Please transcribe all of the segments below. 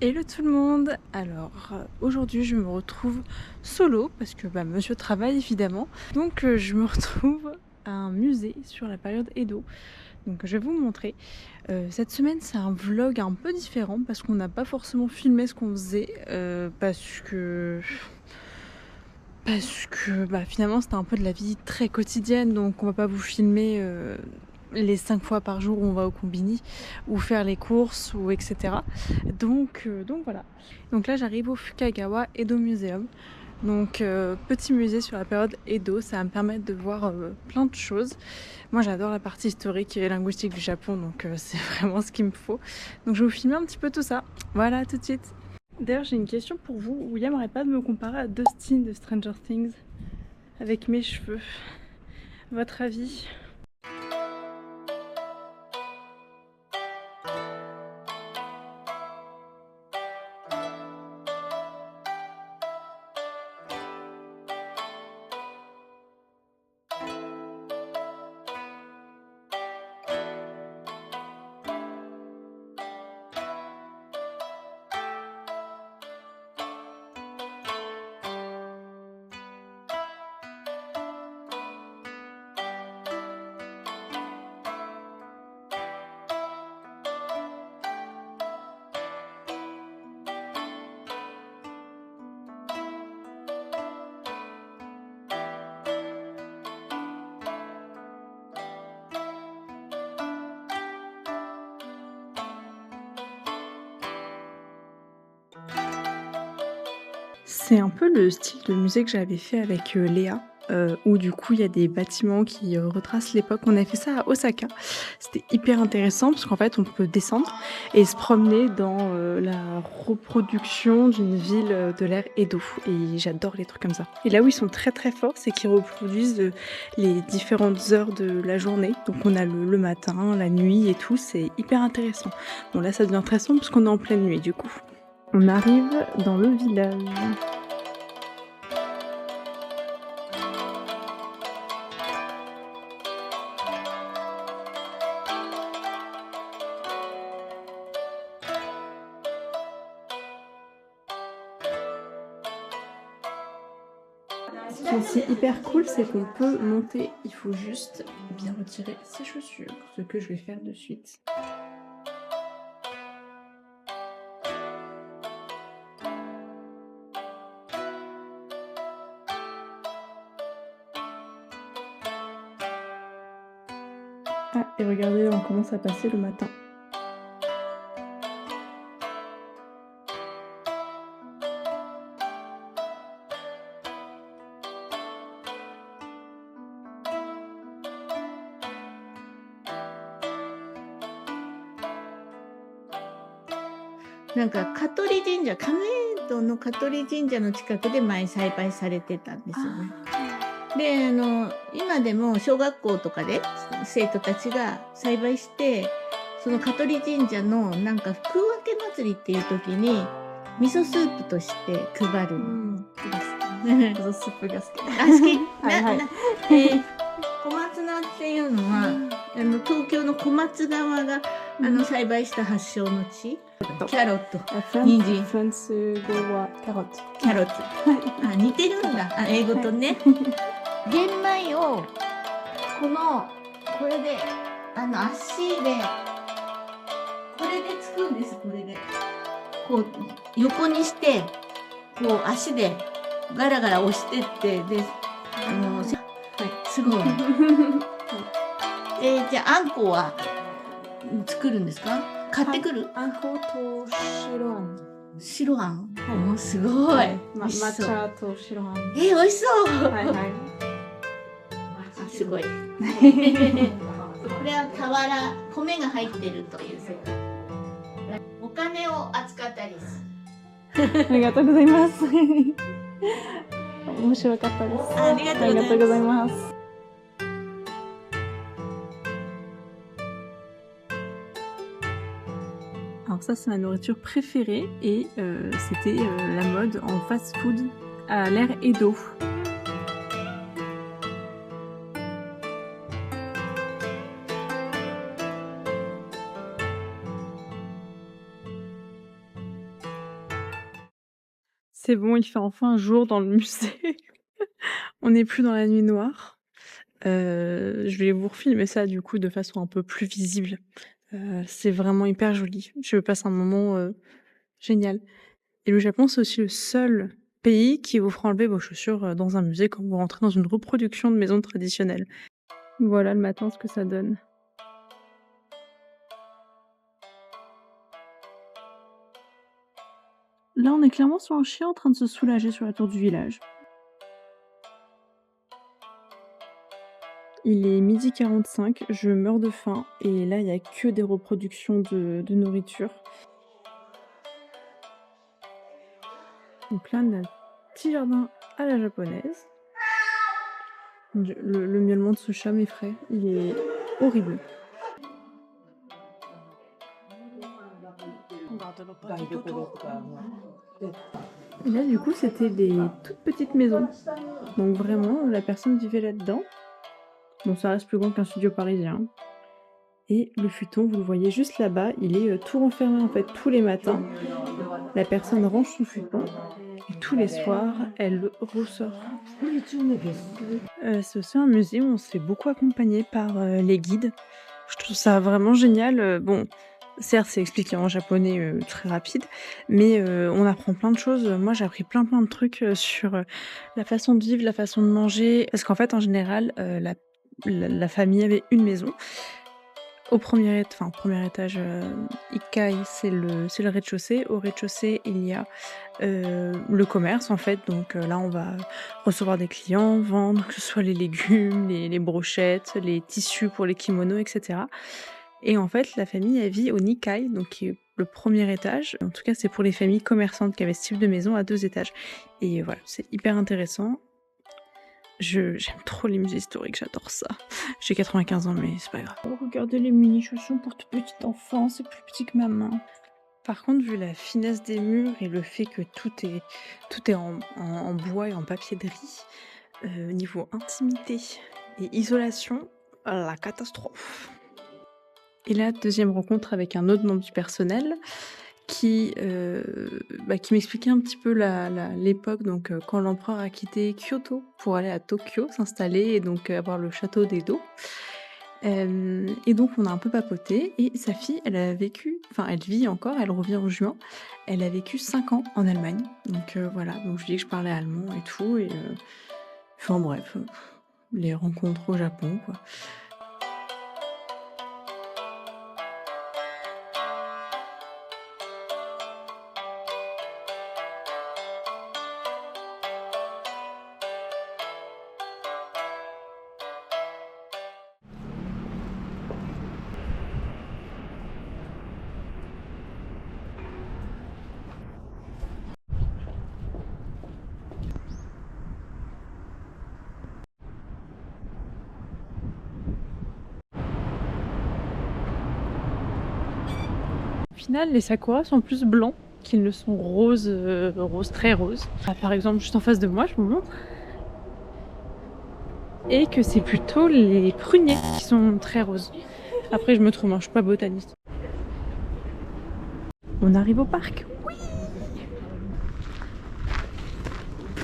Hello tout le monde. Alors aujourd'hui je me retrouve solo parce que monsieur travaille évidemment. Donc je me retrouve à un musée sur la période Edo. Donc je vais vous montrer. Cette semaine c'est un vlog un peu différent parce qu'on n'a pas forcément filmé ce qu'on faisait parce que finalement c'était un peu de la vie très quotidienne, donc on va pas vous filmer les 5 fois par jour où on va au combini ou faire les courses ou etc. Donc voilà. Donc là j'arrive au Fukagawa Edo Museum. Donc petit musée sur la période Edo, ça va me permettre de voir plein de choses. Moi j'adore la partie historique et linguistique du Japon, donc c'est vraiment ce qu'il me faut. Donc je vais vous filmer un petit peu tout ça. Voilà, tout de suite. D'ailleurs j'ai une question pour vous. William n'arrête pas de me comparer à Dustin de Stranger Things avec mes cheveux. Votre avis? C'est un peu le style de musée que j'avais fait avec Léa, où du coup il y a des bâtiments qui retracent l'époque. On avait fait ça à Osaka. C'était hyper intéressant parce qu'en fait on peut descendre et se promener dans la reproduction d'une ville de l'ère Edo. Et j'adore les trucs comme ça. Et là où ils sont très très forts, c'est qu'ils reproduisent les différentes heures de la journée. Donc on a le matin, la nuit et tout, c'est hyper intéressant. Bon là ça devient très sombre parce qu'on est en pleine nuit du coup. On arrive dans le village. Ce qui est aussi hyper cool, c'est qu'on peut monter. Il faut juste bien retirer ses chaussures, ce que je vais faire de suite. Ah, et regardez, on commence à passer le matin.なんか香取神社、亀戸の香取神社の近くで前栽培されてたんですよね。で、今でも小学校とかで生徒たちが栽培して、その香取神社のなんか福分け祭りっていう時に味噌スープとして配るの。味噌スープが好き。あ、好き。はいはい。小松菜っていうのは、東京の小松川が栽培した発祥の地。キャロット。人参。フランス語はキャロット。キャロット。あ、似てるんだ。あ、英語とね。玄米をこれで足でこれでつくんです。これでこう横にしてこう足でガラガラ押してってですごい。じゃああんこは作るんですか？買ってくる？あんこと白あん。白あん？はい、すごい。抹茶と白あん。美味しそう。はいはい。すごい。これは俵、米が入ってるという世界。お金を扱ったりする。ありがとうございます。面白かったです。ありがとうございます。Alors ça c'est ma nourriture préférée et c'était la mode en fast-food à l'ère Edo. C'est bon, il fait enfin jour dans le musée. On n'est plus dans la nuit noire. Je vais vous refilmer ça du coup de façon un peu plus visible. C'est vraiment hyper joli. Je passe un moment, génial. Et le Japon, c'est aussi le seul pays qui vous fera enlever vos chaussures, dans un musée quand vous rentrez dans une reproduction de maison traditionnelle. Voilà le matin ce que ça donne. Là, on est clairement sur un chien en train de se soulager sur la tour du village. Il est 12h45, je meurs de faim et là, il y a que des reproductions de nourriture. Donc là, on a un petit jardin à la japonaise. Mon Dieu, le miaulement de ce chat m'effraie, il est horrible. Et là, du coup, c'était des toutes petites maisons. Donc vraiment, la personne vivait là-dedans. Bon, ça reste plus grand qu'un studio parisien. Et le futon, vous le voyez juste là-bas, il est tout renfermé en fait tous les matins. La personne range son futon et tous les soirs, elle le ressort. C'est aussi un musée où on se fait beaucoup accompagner par les guides. Je trouve ça vraiment génial. Bon, certes, c'est expliqué en japonais très rapide, mais on apprend plein de choses. Moi, j'ai appris plein de trucs sur la façon de vivre, la façon de manger. Parce qu'en fait, en général, la famille avait une maison. Au premier étage, Ikkai, c'est le rez-de-chaussée. Au rez-de-chaussée, il y a le commerce en fait. Donc là, on va recevoir des clients, vendre, que ce soit les légumes, les brochettes, les tissus pour les kimonos, etc. Et en fait, la famille, elle vit au Nikkei, donc qui est le premier étage. En tout cas, c'est pour les familles commerçantes qui avaient ce type de maison à 2 étages. Et voilà, c'est hyper intéressant. J'aime trop les musées historiques, j'adore ça. J'ai 95 ans, mais c'est pas grave. Oh, regardez les mini chaussons pour tout petit enfant, c'est plus petit que ma main. Par contre, vu la finesse des murs et le fait que tout est en bois et en papier de riz, niveau intimité et isolation, la catastrophe. Et là, deuxième rencontre avec un autre membre du personnel qui m'expliquait un petit peu l'époque, donc quand l'empereur a quitté Kyoto pour aller à Tokyo s'installer et donc avoir le château d'Edo. Et donc on a un peu papoté et sa fille, elle vit encore, elle revient en juin. Elle a vécu 5 ans en Allemagne. Donc voilà, donc je lui ai dit que je parlais allemand et tout et enfin bref, les rencontres au Japon quoi. Au final, les sakuras sont plus blancs qu'ils ne sont roses, très roses. Par exemple, juste en face de moi, je vous montre. Et que c'est plutôt les pruniers qui sont très roses. Après, je me trompe, je suis pas botaniste. On arrive au parc. Oui.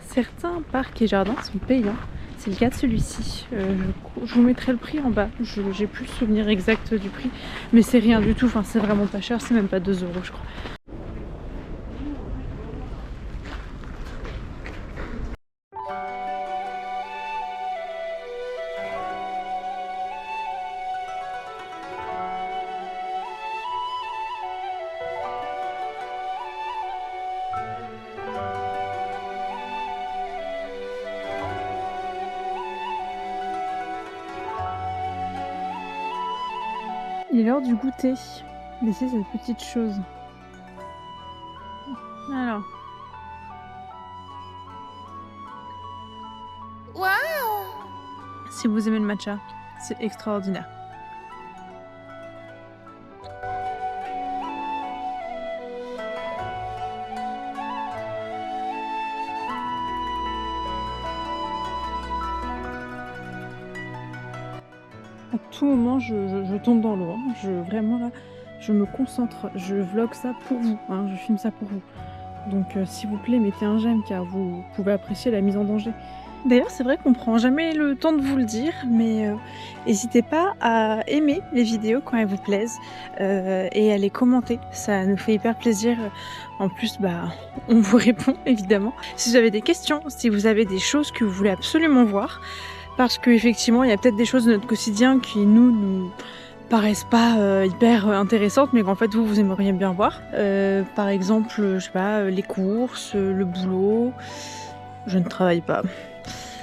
Certains parcs et jardins sont payants. C'est le cas de celui-ci. Je vous mettrai le prix en bas. J'ai plus le souvenir exact du prix, mais c'est rien du tout. Enfin, c'est vraiment pas cher. C'est même pas 2 € je crois. Il est l'heure du goûter. Laissez cette petite chose. Alors. Waouh! Si vous aimez le matcha, c'est extraordinaire. À tout moment, je tombe dans l'eau. Vraiment là, je me concentre. Je vlog ça pour vous. Je filme ça pour vous. Donc s'il vous plaît, mettez un j'aime car vous pouvez apprécier la mise en danger. D'ailleurs, c'est vrai qu'on prend jamais le temps de vous le dire, mais n'hésitez pas à aimer les vidéos quand elles vous plaisent et à les commenter. Ça nous fait hyper plaisir. En plus, on vous répond évidemment. Si vous avez des questions, si vous avez des choses que vous voulez absolument voir, parce qu'effectivement, il y a peut-être des choses de notre quotidien qui nous paraissent pas hyper intéressantes, mais qu'en fait vous aimeriez bien voir. Par exemple, je sais pas, les courses, le boulot. Je ne travaille pas.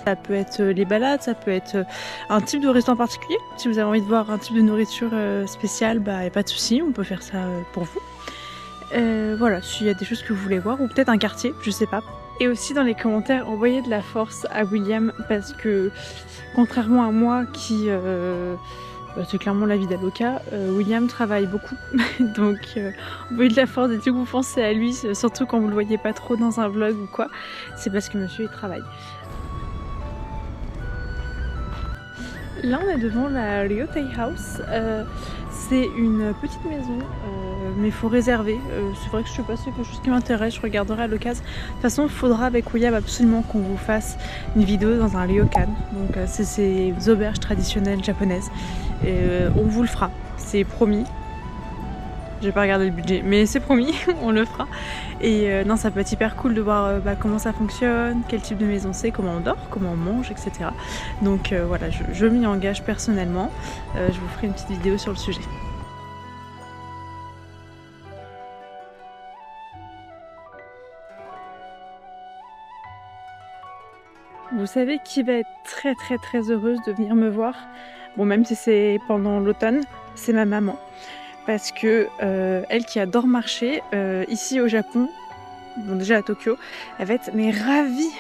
Ça peut être les balades, ça peut être un type de restaurant particulier. Si vous avez envie de voir un type de nourriture spéciale, y a pas de souci, on peut faire ça pour vous. Voilà, s'il y a des choses que vous voulez voir, ou peut-être un quartier, je sais pas. Et aussi dans les commentaires, envoyez de la force à William, parce que contrairement à moi qui... c'est clairement la vie d'avocat, William travaille beaucoup, donc envoyez de la force et dès que vous pensez à lui, surtout quand vous le voyez pas trop dans un vlog ou quoi, c'est parce que monsieur il travaille. Là on est devant la Ryotei House, c'est une petite maison mais il faut réserver, c'est vrai que je sais pas si c'est quelque chose qui m'intéresse, je regarderai à l'occasion. De toute façon il faudra avec William absolument qu'on vous fasse une vidéo dans un ryokan, donc c'est ces auberges traditionnelles japonaises, et on vous le fera, c'est promis. J'ai pas regardé le budget, mais c'est promis, on le fera. Et non, ça peut être hyper cool de voir comment ça fonctionne, quel type de maison c'est, comment on dort, comment on mange, etc. Donc voilà, je m'y engage personnellement. Je vous ferai une petite vidéo sur le sujet. Vous savez qui va être très heureuse de venir me voir, bon même si c'est pendant l'automne, c'est ma maman. Parce que elle qui adore marcher, ici au Japon, bon déjà à Tokyo, elle va être mais ravie.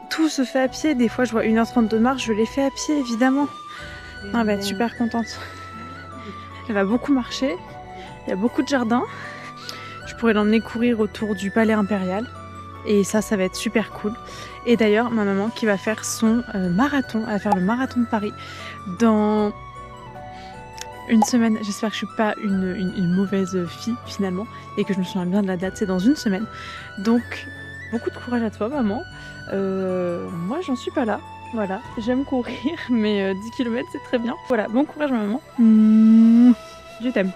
Tout se fait à pied, des fois je vois 1h30 de marche, je l'ai fait à pied évidemment. Non, elle va être super contente. Elle va beaucoup marcher, il y a beaucoup de jardins. Je pourrais l'emmener courir autour du palais impérial. Et ça va être super cool. Et d'ailleurs, ma maman qui va faire son marathon, elle va faire le marathon de Paris dans une semaine. J'espère que je suis pas une mauvaise fille finalement et que je me souviens bien de la date, c'est dans une semaine. Donc, beaucoup de courage à toi maman. Moi, j'en suis pas là. Voilà, j'aime courir, mais 10 km c'est très bien. Voilà, bon courage ma maman. Je t'aime.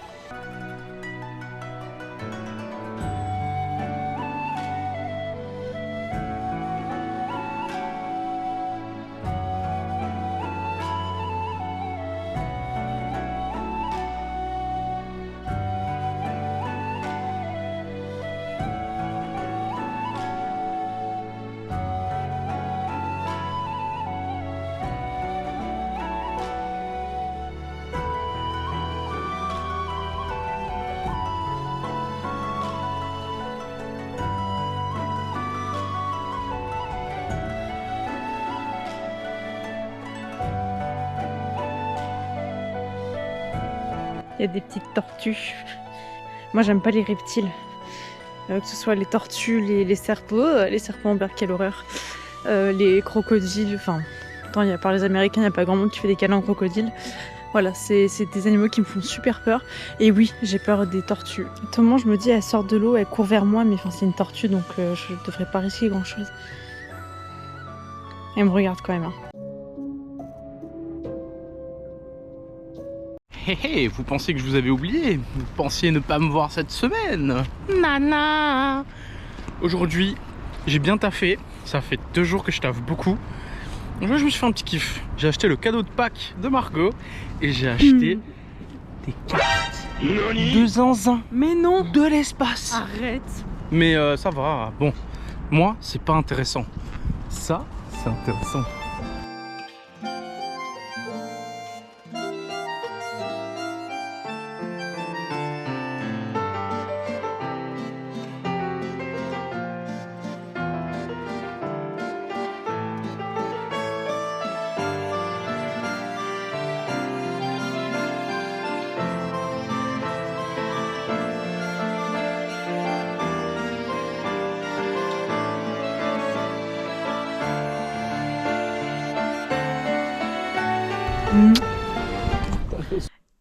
Il y a des petites tortues. Moi j'aime pas les reptiles. Que ce soit les tortues, les serpents, quelle horreur. Les crocodiles, enfin, attends, par les Américains, il n'y a pas grand monde qui fait des câlins aux crocodiles. Voilà, c'est des animaux qui me font super peur. Et oui, j'ai peur des tortues. Autrement, je me dis, elle sort de l'eau, elle court vers moi, mais enfin, c'est une tortue, donc je devrais pas risquer grand chose. Elle me regarde quand même. Hein. Hé hé, vous pensez que je vous avais oublié? Vous pensiez ne pas me voir cette semaine? Nana! Aujourd'hui, j'ai bien taffé. Ça fait 2 jours que je taffe beaucoup. Donc là, je me suis fait un petit kiff. J'ai acheté le cadeau de Pâques de Margot et j'ai acheté des cartes de zinzin. Mais non! De l'espace! Arrête! Mais ça va. Bon, moi, c'est pas intéressant. Ça, c'est intéressant.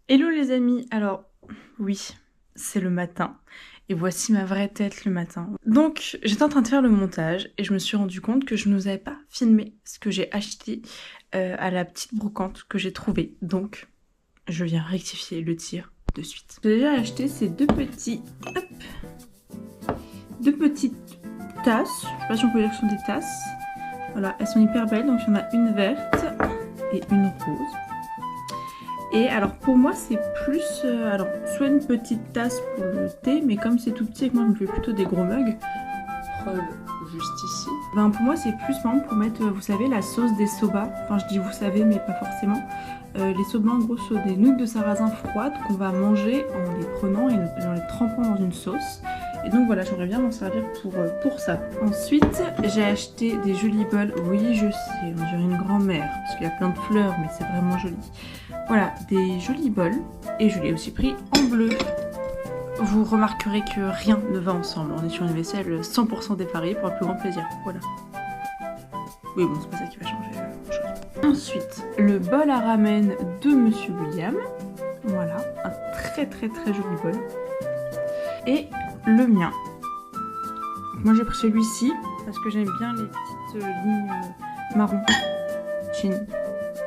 Hello les amis, alors oui, c'est le matin. Et voici ma vraie tête le matin. Donc j'étais en train de faire le montage et je me suis rendu compte que je ne vous avais pas filmé ce que j'ai acheté à la petite brocante que j'ai trouvée. Donc je viens rectifier le tir de suite. J'ai déjà acheté ces deux petites tasses. Je sais pas si on peut dire que ce sont des tasses. Voilà, elles sont hyper belles. Donc il y en a une verte et une rose. Et alors pour moi c'est plus, soit une petite tasse pour le thé, mais comme c'est tout petit et que moi je me fais plutôt des gros mugs, preuve juste ici. Ben pour moi c'est plus par exemple pour mettre, vous savez, la sauce des soba, enfin je dis vous savez mais pas forcément. Les soba en gros sont des nouilles de sarrasin froides qu'on va manger en les prenant et en les trempant dans une sauce. Et donc voilà, j'aimerais bien m'en servir pour ça. Ensuite, j'ai acheté des jolis bols. Oui, je sais, on dirait une grand-mère, parce qu'il y a plein de fleurs, mais c'est vraiment joli. Voilà, des jolis bols. Et je l'ai aussi pris en bleu. Vous remarquerez que rien ne va ensemble. On est sur une vaisselle 100% dépareillée pour un plus grand plaisir. Voilà. Oui, bon, c'est pas ça qui va changer grand-chose. Ensuite, le bol à ramen de Monsieur William. Voilà, un très joli bol. Et le mien. Moi j'ai pris celui-ci parce que j'aime bien les petites lignes marron chin.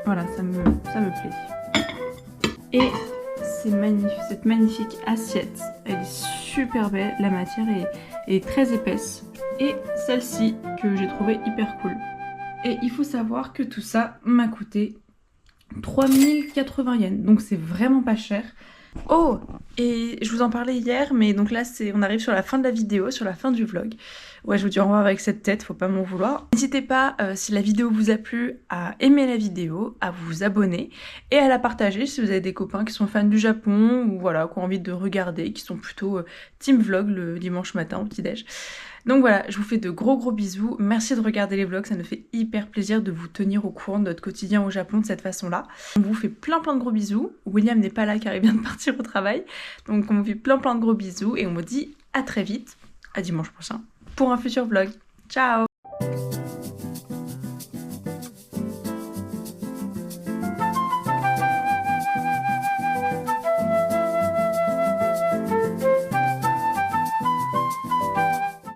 Voilà, ça me plaît. Et c'est magnifique, cette magnifique assiette. Elle est super belle, la matière est très épaisse. Et celle-ci que j'ai trouvée hyper cool. Et il faut savoir que tout ça m'a coûté 3080 yens. Donc c'est vraiment pas cher. Oh, et je vous en parlais hier, mais donc là on arrive sur la fin de la vidéo, sur la fin du vlog. Ouais, je vous dis au revoir avec cette tête, faut pas m'en vouloir. N'hésitez pas, si la vidéo vous a plu, à aimer la vidéo, à vous abonner et à la partager si vous avez des copains qui sont fans du Japon ou voilà, qui ont envie de regarder, qui sont plutôt team vlog le dimanche matin au petit-déj. Donc voilà, je vous fais de gros bisous. Merci de regarder les vlogs, ça nous fait hyper plaisir de vous tenir au courant de notre quotidien au Japon de cette façon-là. On vous fait plein de gros bisous. William n'est pas là car il vient de partir au travail. Donc on vous fait plein de gros bisous et on vous dit à très vite, à dimanche prochain, pour un futur vlog. Ciao!